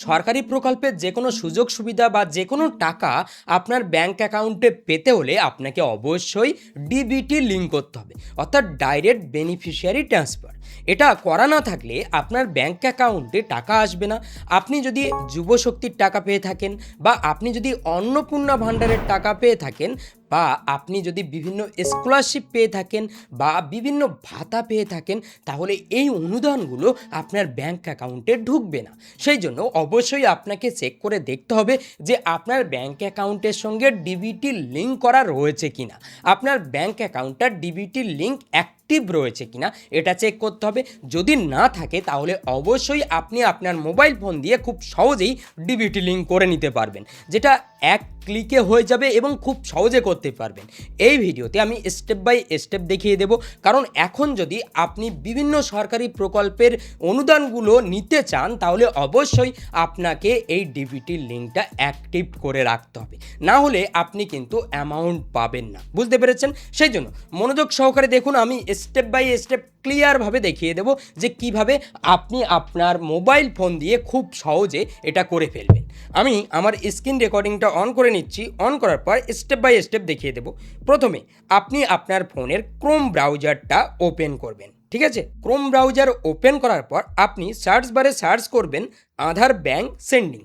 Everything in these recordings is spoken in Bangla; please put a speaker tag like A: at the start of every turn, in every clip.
A: সরকারি প্রকল্পের যে কোনো সুযোগ সুবিধা বা যে কোনো টাকা আপনার ব্যাঙ্ক অ্যাকাউন্টে পেতে হলে আপনাকে অবশ্যই ডিবিটি লিঙ্ক করতে হবে, অর্থাৎ ডাইরেক্ট বেনিফিশিয়ারি ট্রান্সফার। এটা করা না থাকলে আপনার ব্যাঙ্ক অ্যাকাউন্টে টাকা আসবে না। আপনি যদি যুবশক্তির টাকা পেয়ে থাকেন, বা আপনি যদি অন্নপূর্ণা ভাণ্ডারের টাকা পেয়ে থাকেন, বা আপনি যদি বিভিন্ন স্কলারশিপ পেয়ে থাকেন বা বিভিন্ন ভাতা পেয়ে থাকেন, তাহলে এই অনুদানগুলো আপনার ব্যাঙ্ক অ্যাকাউন্টে ঢুকবে না। সেই জন্য অবশ্যই আপনাকে চেক করে দেখতে হবে যে আপনার ব্যাঙ্ক অ্যাকাউন্টের সঙ্গে ডিবিটি লিঙ্ক করা রয়েছে কিনা, আপনার ব্যাঙ্ক অ্যাকাউন্টটা ডিবিটি লিঙ্ক অ্যাক্টিভ রয়েছে কিনা এটা চেক করতে হবে। যদি না থাকে তাহলে অবশ্যই আপনি আপনার মোবাইল ফোন দিয়ে খুব সহজেই ডিবিটি লিঙ্ক করে নিতে পারবেন, যেটা এক ক্লিকে হয়ে যাবে এবং খুব সহজে করতে পারবেন। এই ভিডিওতে আমি স্টেপ বাই স্টেপ দেখিয়ে দেব, কারণ এখন যদি আপনি বিভিন্ন সরকারি প্রকল্পের অনুদানগুলো নিতে চান তাহলে অবশ্যই আপনাকে এই ডিবিটি লিঙ্কটা অ্যাক্টিভ করে রাখতে হবে, না হলে আপনি কিন্তু অ্যামাউন্ট পাবেন না। বুঝতে পেরেছেন? সেই জন্য মনোযোগ সহকারে দেখুন, আমি স্টেপ বাই স্টেপ ক্লিয়ারভাবে দেখিয়ে দেব যে কিভাবে আপনি আপনার মোবাইল ফোন দিয়ে খুব সহজে এটা করে ফেলবেন। আমি আমার স্ক্রিন রেকর্ডিংটা অন করে নিচ্ছি। অন করার পর স্টেপ বাই স্টেপ দেখিয়ে দেব। প্রথমে আপনি আপনার ফোনের ক্রোম ব্রাউজারটা ওপেন করবেন। ঠিক আছে, ক্রোম ব্রাউজার ওপেন করার পর আপনি সার্চ বারে সার্চ করবেন আধার ব্যাঙ্ক সেন্ডিং,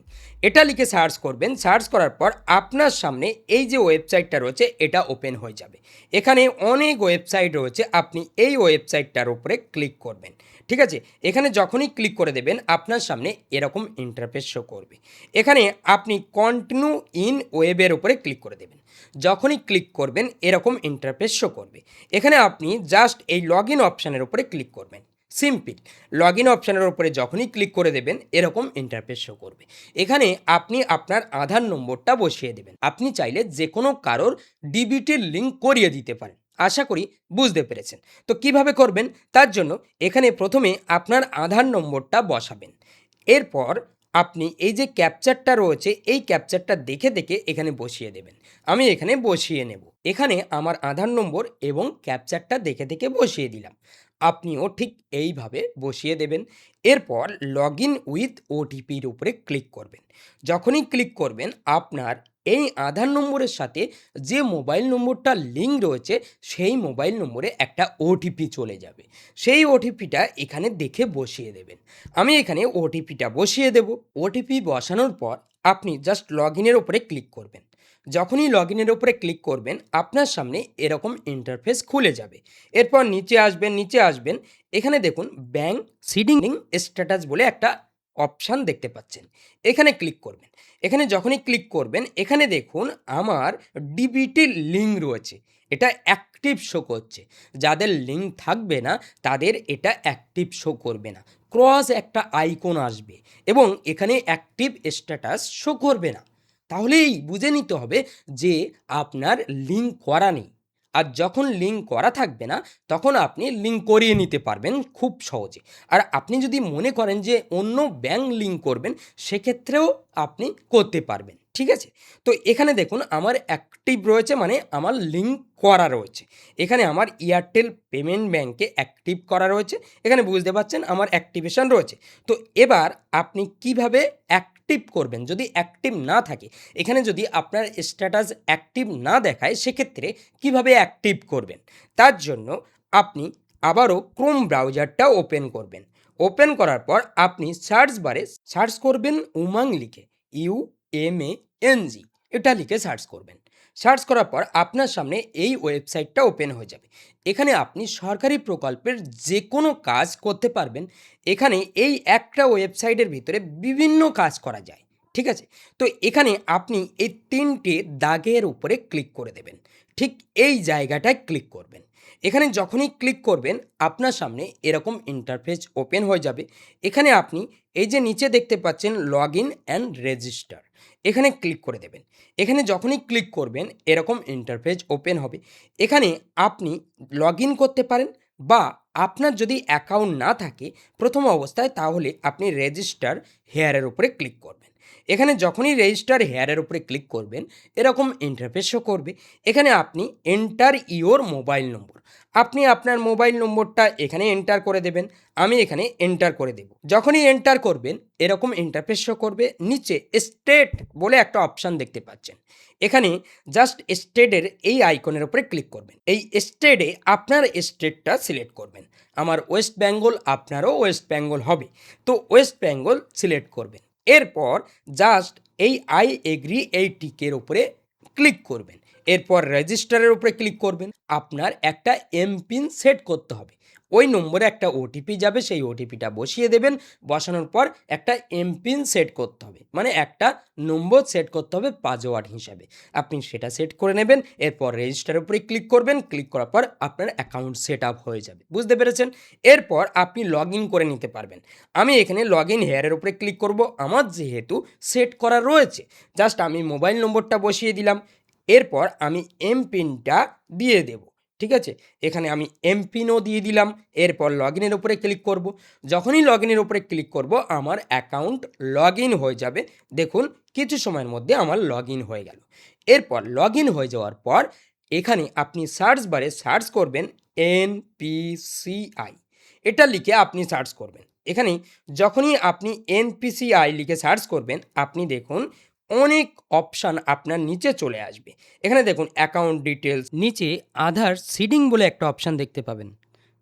A: এটা লিখে সার্চ করবেন। সার্চ করার পর আপনার সামনে এই যে ওয়েবসাইটটা রয়েছে এটা ওপেন হয়ে যাবে। এখানে অনেক ওয়েবসাইট রয়েছে, আপনি এই ওয়েবসাইটটার উপরে ক্লিক করবেন। ঠিক আছে, এখানে যখনই ক্লিক করে দেবেন আপনার সামনে এরকম ইন্টারফেস শো করবে। এখানে আপনি কন্টিনিউ ইন ওয়েবের উপরে ক্লিক করে দেবেন। যখনই ক্লিক করবেন এরকম ইন্টারফেস শো করবে। এখানে আপনি জাস্ট এই লগ ইন অপশানের উপরে ক্লিক করবেন। সিম্পল লগ ইন অপশানের উপরে যখনই ক্লিক করে দেবেন এরকম ইন্টারফেস শো করবে। এখানে আপনি আপনার আধার নম্বরটা বসিয়ে দেবেন। আপনি চাইলে যে কোনো কারোর ডিবিটির লিঙ্ক করিয়ে দিতে পারেন। আশা করি বুঝতে পেরেছেন। তো কিভাবে করবেন তার জন্য এখানে প্রথমে আপনার আধার নম্বরটা বসাবেন। এরপর আপনি এই যে ক্যাপচারটা রয়েছে এই ক্যাপচারটা দেখে দেখে এখানে বসিয়ে দেবেন। আমি এখানে বসিয়ে নেব। এখানে আমার আধার নম্বর এবং ক্যাপচারটা দেখে দেখে বসিয়ে দিলাম। আপনিও ঠিক এইভাবে বসিয়ে দেবেন। এরপর লগ ইন উইথ ওটিপির উপরে ক্লিক করবেন। যখনই ক্লিক করবেন আপনার এই আধার নম্বরের সাথে যে মোবাইল নম্বরটা লিঙ্ক রয়েছে সেই মোবাইল নম্বরে একটা ওটিপি চলে যাবে। সেই ওটিপিটা এখানে দেখে বসিয়ে দেবেন। আমি এখানে ওটিপিটা বসিয়ে দেব। ওটিপি বসানোর পর আপনি জাস্ট লগ ইনের ওপরে ক্লিক করবেন। যখনই লগ ইনের ওপরে ক্লিক করবেন আপনার সামনে এরকম ইন্টারফেস খুলে যাবে। এরপর নিচে আসবেন, এখানে দেখুন ব্যাঙ্ক সিডিং স্ট্যাটাস বলে একটা অপশান দেখতে পাচ্ছেন, এখানে ক্লিক করবেন। এখানে যখনই ক্লিক করবেন এখানে দেখুন আমার ডিবিটি লিঙ্ক রয়েছে, এটা অ্যাক্টিভ শো করছে। যাদের লিঙ্ক থাকবে না তাদের এটা অ্যাক্টিভ শো করবে না, ক্রস একটা আইকন আসবে এবং এখানে অ্যাক্টিভ স্ট্যাটাস শো করবে না। তাহলেই বুঝে নিতে হবে যে আপনার লিঙ্ক করা নেই। আর যখন লিঙ্ক করা থাকবে না তখন আপনি লিঙ্ক করিয়ে নিতে পারবেন খুব সহজে। আর আপনি যদি মনে করেন যে অন্য ব্যাঙ্ক লিঙ্ক করবেন সেক্ষেত্রেও আপনি করতে পারবেন। ঠিক আছে, তো এখানে দেখুন আমার অ্যাক্টিভ রয়েছে, মানে আমার লিঙ্ক করা রয়েছে। এখানে আমার এয়ারটেল পেমেন্ট ব্যাঙ্কে অ্যাক্টিভ করা রয়েছে, এখানে বুঝতে পারছেন আমার অ্যাক্টিভেশন রয়েছে। তো এবার আপনি কিভাবে অ্যাক্টিভ করবেন যদি অ্যাক্টিভ না থাকে, এখানে যদি আপনার স্ট্যাটাস অ্যাক্টিভ না দেখায় সেক্ষেত্রে কিভাবে অ্যাক্টিভ করবেন তার জন্য আপনি আবারও ক্রোম ব্রাউজারটা ওপেন করবেন। ওপেন করার পর আপনি সার্চ বারে সার্চ করবেন উমাং লিখে, UMANG, এটা লিখে সার্চ করবেন। সার্চ করার পর আপনার সামনে এই ওয়েবসাইটটা ওপেন হয়ে যাবে। এখানে আপনি সরকারি প্রকল্পের যে কোনো কাজ করতে পারবেন। এখানে এই একটা ওয়েবসাইটের ভিতরে বিভিন্ন কাজ করা যায়। ঠিক আছে, তো এখানে আপনি এই তিনটে দাগের উপরে ক্লিক করে দেবেন। ঠিক এই জায়গাটায় ক্লিক করবেন। এখানে যখনই ক্লিক করবেন আপনার সামনে এরকম ইন্টারফেস ওপেন হয়ে যাবে। এখানে আপনি এই যে নিচে দেখতে পাচ্ছেন লগ ইন অ্যান্ড রেজিস্টার, এখানে ক্লিক করে দেবেন। এখানে যখনই ক্লিক করবেন এরকম ইন্টারফেস ওপেন হবে। এখানে আপনি লগ ইন করতে পারেন, বা আপনার যদি অ্যাকাউন্ট না থাকে প্রথম অবস্থায় তাহলে আপনি রেজিস্টার হেয়ারের উপরে ক্লিক করবেন। এখানে যখনই রেজিস্টার হেয়ারের উপরে ক্লিক করবেন এরকম ইন্টারফেস শো করবে। এখানে আপনি এন্টার ইওর মোবাইল নম্বর, আপনি আপনার মোবাইল নম্বরটা এখানে এন্টার করে দেবেন। আমি এখানে এন্টার করে দেব। যখনই এন্টার করবেন এরকম ইন্টারফেস শো করবে। নিচে স্টেট বলে একটা অপশান দেখতে পাচ্ছেন, এখানে জাস্ট স্টেটের এই আইকনের উপরে ক্লিক করবেন। এই স্টেটে আপনার স্টেটটা সিলেক্ট করবেন। আমার ওয়েস্ট বেঙ্গল, আপনারও ওয়েস্ট বেঙ্গল হবে, তো ওয়েস্ট বেঙ্গল সিলেক্ট করবেন। এরপর জাস্ট এই আই এগ্রি এই টিকের উপরে ক্লিক করবেন। এরপর রেজিস্টারের উপরে ক্লিক করবেন। আপনার একটা এমপিন সেট করতে হবে, ওই নম্বরে একটা ওটিপি যাবে, সেই ওটিপিটা বসিয়ে দেবেন। বসানোর পর একটা এমপিন সেট করতে হবে, মানে একটা নম্বর সেট করতে হবে পাসওয়ার্ড হিসাবে, আপনি সেটা সেট করে নেবেন। এরপর রেজিস্টারের উপরে ক্লিক করবেন। ক্লিক করার পর আপনার অ্যাকাউন্ট সেট আপ হয়ে যাবে, বুঝতে পেরেছেন? এরপর আপনি লগ ইন করে নিতে পারবেন। আমি এখানে লগ ইন হেয়ারের উপরে ক্লিক করব। আমার যেহেতু সেট করা রয়েছে, জাস্ট আমি মোবাইল নম্বরটা বসিয়ে দিলাম। এরপর আমি এমপিনটা দিয়ে দেব, ঠিক আছে? এখানে আমি এমপিনও দিয়ে দিলাম। এরপর লগ ইনের উপরে ক্লিক করব। যখনই লগ ইনের উপরে ক্লিক করব আমার অ্যাকাউন্ট লগ ইন হয়ে যাবে। দেখুন কিছু সময়ের মধ্যে আমার লগ ইন হয়ে গেল। এরপর লগ ইন হয়ে যাওয়ার পর এখানে আপনি সার্চ বারে সার্চ করবেন এনপিসিআই, এটা লিখে আপনি সার্চ করবেন। এখানে যখনই আপনি এনপিসিআই লিখে সার্চ করবেন আপনি দেখুন অনেক অপশান আপনার নিচে চলে আসবে। এখানে দেখুন অ্যাকাউন্ট ডিটেলস, নিচে আধার সিডিং বলে একটা অপশান দেখতে পাবেন।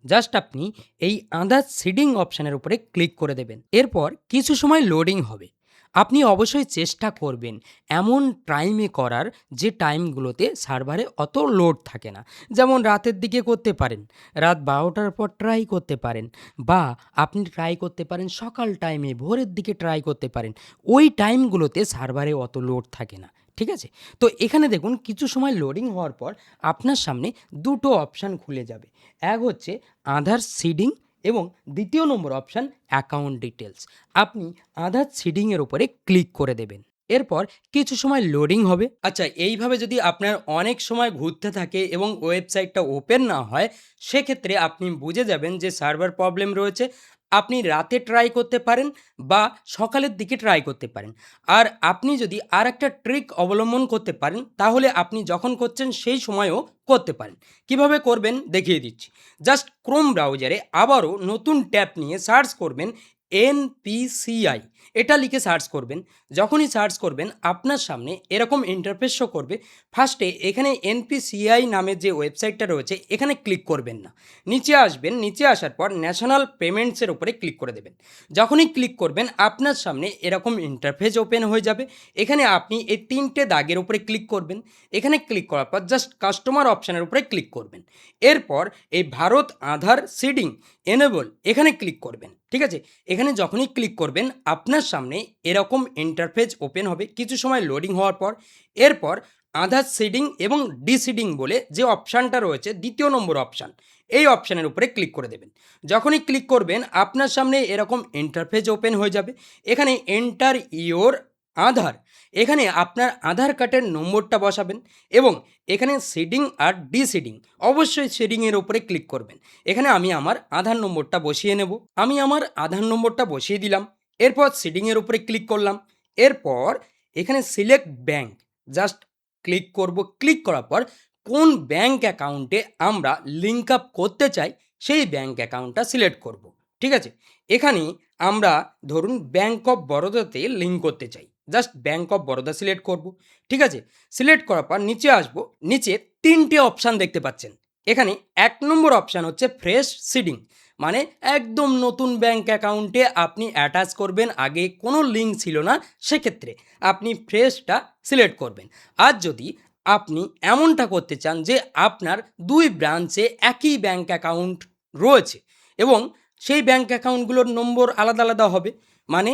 A: জাস্ট আপনি এই আধার সিডিং অপশানের উপরে ক্লিক করে দেবেন। এরপর কিছু সময় লোডিং হবে। আপনি অবশ্যই চেষ্টা করবেন এমন টাইমে করার যে টাইমগুলোতে সার্ভারে অত লোড থাকে না। যেমন রাতের দিকে করতে পারেন, রাত 12টার পর ট্রাই করতে পারেন, বা আপনি ট্রাই করতে পারেন সকাল টাইমে, ভোরের দিকে ট্রাই করতে পারেন। ওই টাইমগুলোতে সার্ভারে অত লোড থাকে না, ঠিক আছে? তো এখানে দেখুন কিছু সময় লোডিং হওয়ার পর আপনার সামনে দুটো অপশান খুলে যাবে। এক হচ্ছে আধার সিডিং এবং দ্বিতীয় নম্বর অপশান অ্যাকাউন্ট ডিটেলস। আপনি আধার সিডিংয়ের উপরে ক্লিক করে দেবেন। এরপর কিছু সময় লোডিং হবে। আচ্ছা, এইভাবে যদি আপনার অনেক সময় ঘুরতে থাকে এবং ওয়েবসাইটটা ওপেন না হয়, সেক্ষেত্রে আপনি বুঝে যাবেন যে সার্ভার প্রবলেম রয়েছে। আপনি রাতে ট্রাই করতে পারেন বা সকালের দিকে ট্রাই করতে পারেন। আর আপনি যদি আর একটা ট্রিক অবলম্বন করতে পারেন তাহলে আপনি যখন করছেন সেই সময়ও করতে পারেন। কিভাবে করবেন দেখিয়ে দিচ্ছি। জাস্ট ক্রোম ব্রাউজারে আবারও নতুন ট্যাব নিয়ে সার্চ করবেন এনপিসিআই, এটা লিখে সার্চ করবেন। যখনই সার্চ করবেন আপনার সামনে এরকম ইন্টারফেস শো করবে। ফার্স্টে এখানে এনপিসিআই নামে যে ওয়েবসাইটটা রয়েছে এখানে ক্লিক করবেন না, নিচে আসবেন। নিচে আসার পর ন্যাশনাল পেমেন্টসের উপরে ক্লিক করে দেবেন। যখনই ক্লিক করবেন আপনার সামনে এরকম ইন্টারফেস ওপেন হয়ে যাবে। এখানে আপনি এই তিনটে দাগের উপরে ক্লিক করবেন। এখানে ক্লিক করার পর জাস্ট কাস্টমার অপশানের উপরে ক্লিক করবেন। এরপর এই ভারত আধার সিডিং এনেবল এখানে ক্লিক করবেন, ঠিক আছে? এখানে যখনই ক্লিক করবেন আপনার সামনে এরকম ইন্টারফেস ওপেন হবে কিছু সময় লোডিং হওয়ার পর। এরপর আধার সিডিং এবং ডিসিডিং বলে যে অপশানটা রয়েছে দ্বিতীয় নম্বর অপশান, এই অপশানের উপরে ক্লিক করে দেবেন। যখনই ক্লিক করবেন আপনার সামনে এরকম ইন্টারফেস ওপেন হয়ে যাবে। এখানে এন্টার ইওর আধার, এখানে আপনার আধার কার্ডের নম্বরটা বসাবেন এবং এখানে সিডিং আর ডিসিডিং, অবশ্যই সিডিংয়ের উপরে ক্লিক করবেন। এখানে আমি আমার আধার নম্বরটা বসিয়ে নেব। আমি আমার আধার নম্বরটা বসিয়ে দিলাম। এরপর সিডিংয়ের উপরে ক্লিক করলাম। এরপর এখানে সিলেক্ট ব্যাঙ্ক জাস্ট ক্লিক করব। ক্লিক করার পর কোন ব্যাঙ্ক অ্যাকাউন্টে আমরা লিঙ্ক আপ করতে চাই সেই ব্যাঙ্ক অ্যাকাউন্টটা সিলেক্ট করব, ঠিক আছে? এখানে আমরা ধরুন ব্যাঙ্ক অফ বরোদাতে লিঙ্ক করতে চাই, just bank of Baroda select করব, ঠিক আছে? সিলেক্ট করার পর নিচে আসব। নিচে তিনটে অপশান দেখতে পাচ্ছেন। এখানে এক নম্বর অপশান হচ্ছে ফ্রেশ সিডিং, মানে একদম নতুন ব্যাঙ্ক অ্যাকাউন্টে আপনি অ্যাটাচ করবেন, আগে কোনো লিঙ্ক ছিল না, সেক্ষেত্রে আপনি ফ্রেশটা সিলেক্ট করবেন। আর যদি আপনি এমনটা করতে চান যে আপনার দুই ব্রাঞ্চে একই ব্যাঙ্ক অ্যাকাউন্ট রয়েছে এবং সেই ব্যাঙ্ক অ্যাকাউন্টগুলোর নম্বর আলাদা আলাদা হবে, মানে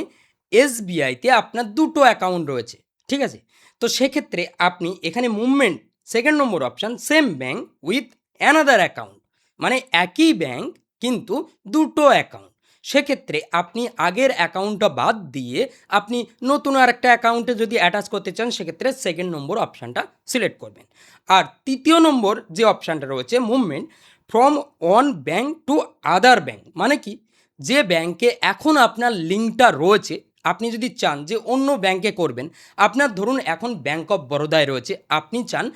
A: এসবিআইতে আপনার দুটো অ্যাকাউন্ট রয়েছে, ঠিক আছে? তো সেক্ষেত্রে আপনি এখানে movement second number option same bank with another account, মানে একই ব্যাঙ্ক কিন্তু দুটো অ্যাকাউন্ট। সেক্ষেত্রে আপনি আগের অ্যাকাউন্টটা বাদ দিয়ে আপনি নতুন আর একটা অ্যাকাউন্টে যদি অ্যাটাচ করতে চান সেক্ষেত্রে সেকেন্ড নম্বর অপশানটা সিলেক্ট করবেন। আর তৃতীয় নম্বর যে অপশানটা রয়েছে movement from one bank to other bank, মানে কি, যে ব্যাঙ্কে এখন আপনার লিঙ্কটা রয়েছে আপনি যদি চান যে অন্য ব্যাংকে করবেন, আপনার ধরুন এখন ব্যাংক অফ বরোদায় রয়েছে, আপনি চান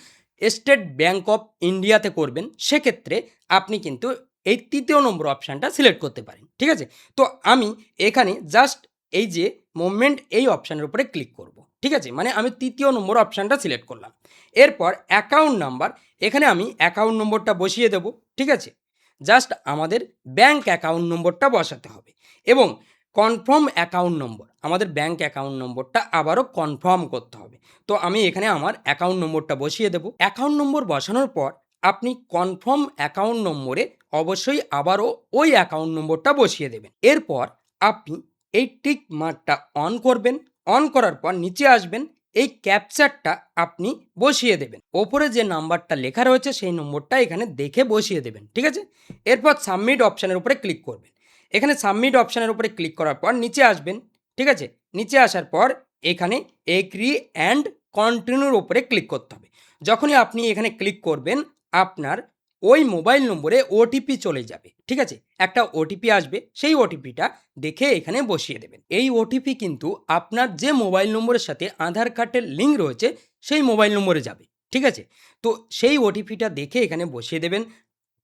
A: স্টেট ব্যাংক অফ ইন্ডিয়াতে করবেন, সেক্ষেত্রে আপনি কিন্তু এই তৃতীয় নম্বর অপশানটা সিলেক্ট করতে পারেন। ঠিক আছে? তো আমি এখানে জাস্ট এই যে মুভমেন্ট এই অপশানের উপরে ক্লিক করব। ঠিক আছে? মানে আমি তৃতীয় নম্বর অপশানটা সিলেক্ট করলাম। এরপর অ্যাকাউন্ট নাম্বার, এখানে আমি অ্যাকাউন্ট নম্বরটা বসিয়ে দেব। ঠিক আছে? জাস্ট আমাদের ব্যাংক অ্যাকাউন্ট নম্বরটা বসাতে হবে এবং কনফার্ম অ্যাকাউন্ট নম্বর, আমাদের ব্যাংক অ্যাকাউন্ট নম্বরটা আবারও কনফার্ম করতে হবে। তো আমি এখানে আমার অ্যাকাউন্ট নম্বরটা বসিয়ে দেব। অ্যাকাউন্ট নম্বর বসানোর পর আপনি কনফার্ম অ্যাকাউন্ট নম্বরে অবশ্যই আবারও ওই অ্যাকাউন্ট নম্বরটা বসিয়ে দেবেন। এরপর আপনি এই টিক মার্কটা অন করবেন। অন করার পর নিচে আসবেন, এই ক্যাপচারটা আপনি বসিয়ে দেবেন। ওপরে যে নাম্বারটা লেখা রয়েছে সেই নম্বরটা এখানে দেখে বসিয়ে দেবেন। ঠিক আছে? এরপর সাবমিট অপশানের উপরে ক্লিক করবেন। এখানে সাবমিট অপশানের উপরে ক্লিক করার পর নিচে আসবেন। ঠিক আছে? নিচে আসার পর এখানে এগ্রি অ্যান্ড কন্টিনিউর উপরে ক্লিক করতে হবে। যখনই আপনি এখানে ক্লিক করবেন, আপনার ওই মোবাইল নম্বরে ওটিপি চলে যাবে। ঠিক আছে? একটা ওটিপি আসবে, সেই ওটিপিটা দেখে এখানে বসিয়ে দেবেন। এই ওটিপি কিন্তু আপনার যে মোবাইল নম্বরের সাথে আধার কার্ডের লিঙ্ক রয়েছে সেই মোবাইল নম্বরে যাবে। ঠিক আছে? তো সেই ওটিপিটা দেখে এখানে বসিয়ে দেবেন।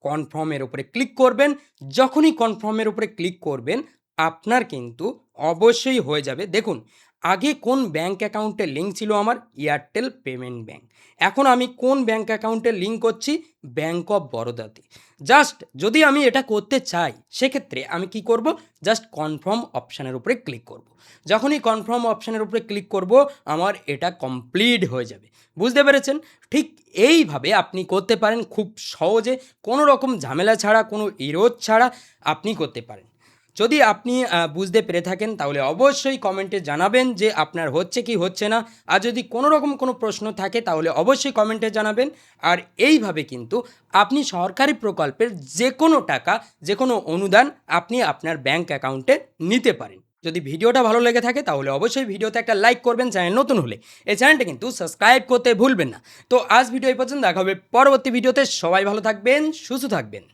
A: কনফার্মের উপরে ক্লিক করবেন। যখনই কনফার্মের উপরে ক্লিক করবেন, আপনার কিন্তু অবশ্যই হয়ে যাবে। দেখুন, আগে কোন ব্যাংক অ্যাকাউন্টের লিঙ্ক ছিল আমার? Airtel payment bank. এখন আমি কোন ব্যাংক অ্যাকাউন্টের লিঙ্ক করছি? Bank of বরোদাতে। জাস্ট যদি আমি এটা করতে চাই, সেক্ষেত্রে আমি কি করব? জাস্ট কনফার্ম অপশানের উপরে ক্লিক করব। যখনই কনফার্ম অপশানের উপরে ক্লিক করব, আমার এটা কমপ্লিট হয়ে যাবে। বুঝতে পেরেছেন? ঠিক এইভাবে আপনি করতে পারেন খুব সহজে, কোনো রকম ঝামেলা ছাড়া, কোনো ইরোধ ছাড়া আপনি করতে পারেন। যদি আপনি বুঝতে পেরে থাকেন তাহলে অবশ্যই কমেন্টে জানাবেন যে আপনার হচ্ছে কি হচ্ছে না। আর যদি কোনো রকম কোনো প্রশ্ন থাকে তাহলে অবশ্যই কমেন্টে জানাবেন। আর এইভাবে কিন্তু আপনি সরকারি প্রকল্পের যে কোনো টাকা, যে কোনো অনুদান আপনি আপনার ব্যাংক অ্যাকাউন্টে নিতে পারেন। যদি ভিডিওটা ভালো লেগে থাকে তাহলে অবশ্যই ভিডিওতে একটা লাইক করবেন। চ্যানেল নতুন হলে এই চ্যানেলটা কিন্তু সাবস্ক্রাইব করতে ভুলবেন না। তো আজ ভিডিও এই পর্যন্ত, দেখা হবে পরবর্তী ভিডিওতে। সবাই ভালো থাকবেন, সুস্থ থাকবেন।